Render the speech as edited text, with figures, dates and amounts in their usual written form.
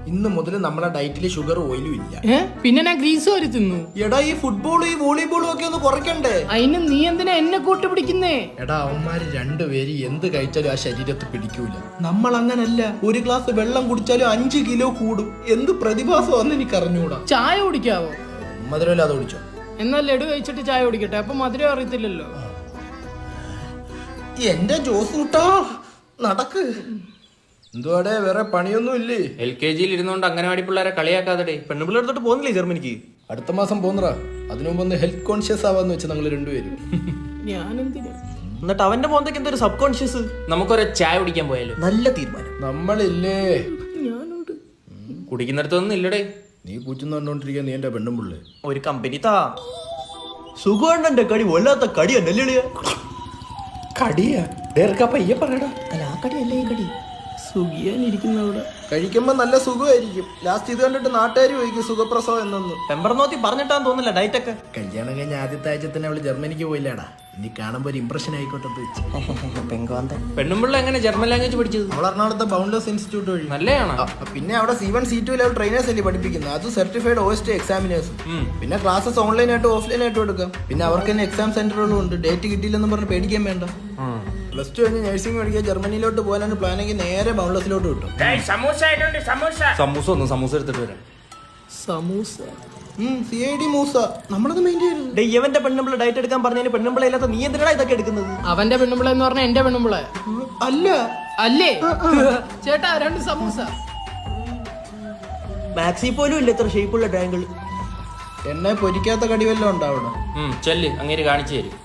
ഇന്ന് മുതൽ നമ്മളെ ഡയറ്റിൽ ഷുഗർ ഓയിലും ഇല്ല. പിന്നെ ഞാൻ ഗ്രീസ് വരെ തിന്നു. എടാ ഈ ഫുട്ബോളും ഈ വോളിബോളും ഒക്കെ ഒന്ന് കുറയ്ക്കണ്ടേ? അതിന് നീ എന്തിനാ എന്നെ കൂട്ടി പിടിക്കുന്നേ? എടാ അവന്മാര് രണ്ടുപേര് എന്ത് കഴിച്ചാലും ആ ശരീരത്തിൽ പിടിക്കൂല. നമ്മൾ അങ്ങനല്ല. ഒരു ഗ്ലാസ് വെള്ളം കുടിച്ചാലും 5 കിലോ കൂടും. എന്ത് പ്രതിഭാസമാണെന്ന് എനിക്ക് അറിഞ്ഞൂടാ. ചായ കുടിക്കാവോ? മധുരമില്ലാതെ കുടിച്ചോ? എന്നാൽ ലഡു കഴിച്ചിട്ട് ചായ കുടിക്കട്ടെ, അപ്പൊ മധുരം അറിയത്തില്ലല്ലോ. എന്റെ ജോസ് കൂട്ടാ നടക്ക്. എന്തുവാടെ വേറെ പണിയൊന്നും ഇല്ലേ? LKG ഇരുന്നോണ്ട് അംഗനവാടി പിള്ളേരെ കളിയാക്കാതെ പെണ്ണുപിള്ളേർ തൊട്ട് പോകുന്നില്ലേ ജർമ്മനിക്ക്? അടുത്ത മാസം പോന്നറാ. അതിനു മുമ്പ് ഒന്ന് ഹെൽത്ത് കോൺഷ്യസ് ആവാന്ന് വെച്ച് ഞങ്ങൾ രണ്ടുപേരും. ഞാനെന്തിനാ? എന്നിട്ട് അവന്റെ മോന്തയ്ക്ക് എന്തൊരു സബ് കോൺഷ്യസ്. നമുക്കൊരു ചായ കുടിക്കാൻ പോയാലോ? നല്ല തീരുമാനം. നമ്മളില്ലേ ഞാനുണ്ട്. കുടിക്കുന്നിടത്തൊന്നും ഇല്ലടേ. നീ കൂച്ചുന്ന കണ്ടോണ്ടിരിക്കാൻ നീ എന്റെ പെണ്ണും പിള്ളേ. ഒരു കമ്പനി താ. സുഖമുണ്ടെ കടി വല്ലാത്ത കടിയാ നെല്ലിളിയ. കടിയാ പയ്യ പറയടാ. അല്ല ആ കടിയല്ലേ ഈ കടി. സുഖിയാനിരിക്കുന്ന അവിടെ കഴിക്കുമ്പോ നല്ല സുഖമായിരിക്കും. ലാസ്റ്റ് ഇത് കണ്ടിട്ട് നാട്ടുകാർ ചോദിക്കും സുഖപ്രസവം എന്നൊന്ന്. പെമ്പർനോത്തി പറഞ്ഞിട്ടാന്ന് തോന്നില്ല ഡയറ്റ് ഒക്കെ. കല്യാണം കഴിഞ്ഞ ആദ്യത്തെ ആഴ്ച തന്നെ അവള് ജർമ്മനിക്ക് പോയില്ലാടാ. ഇനി കാണുമ്പോ ഒരു ഇംപ്രഷൻ ആയിക്കോട്ടെ വെച്ച്. പെങ്കോന്ത പെണ്ണുമ്പിള്ള എങ്ങനെ ജർമ്മൻ ലാംഗ്വേജ് പഠിച്ചത്? അവൾ എറണാകുളത്തെ ബൗണ്ടേഴ്സ് ഇൻസ്റ്റിറ്റ്യൂട്ട് വഴി. നല്ലതാണോ? പിന്നെ അവിടെ C1 C2 ലെവൽ ട്രെയിനേഴ്സ് അല്ലേ പഠിപ്പിക്കുന്നത്. അത് സർട്ടിഫൈഡ് OST എക്സാമിനേഴ്സ്. പിന്നെ ക്ലാസ്സസ് ഓൺലൈൻ ആയിട്ടും ഓഫ്ലൈൻ ആയിട്ടും എടുക്കാം. പിന്നെ അവർക്ക് തന്നെ എക്സാം സെന്ററുകളും ഉണ്ട്. ഡേറ്റ് കിട്ടിയില്ലെന്ന് പറഞ്ഞ് പേടിക്കാൻ വേണ്ട. +2 കഴിഞ്ഞ് നഴ്സിംഗ് പഠിക്കാൻ ജർമ്മനിയിലോട്ട് പോകാനാണ് പ്ലാനെങ്കിൽ നേരെ ബൗണ്ടേഴ്സിലോട്ട് കിട്ടും. സമൂസ ഒന്ന് സമൂസ എടുത്തിട്ട് വരാം. സമൂസ CID മൂസ നമ്മളത് മെയിൻ ചെയ്യരുത്. ഇവന്റെ പെണ്ണുമ്പിള്ള ഡയറ്റ് എടുക്കാൻ പറഞ്ഞതിന് പെണ്ണുമ്പിള്ള ഇല്ലാത്ത നീ എന്തിനാ ഇതൊക്കെ എടുക്കുന്നത്? അവന്റെ പെണ്ണുമ്പിള എന്ന് പറഞ്ഞ എന്റെ പെണ്ണുമ്പിള അല്ല അല്ലേ? ചേട്ടാ 2 സമൂസ. മാക്സി പോലും ഇല്ല ഇത്ര ഷേപ്പുള്ള ട്രയാങ്കിൾ. എന്നെ പൊരിക്കാത്ത കടി വല്ലതും ഉണ്ടാവണം. ചെല്ല് അങ്ങേര് കാണിച്ചു തരും.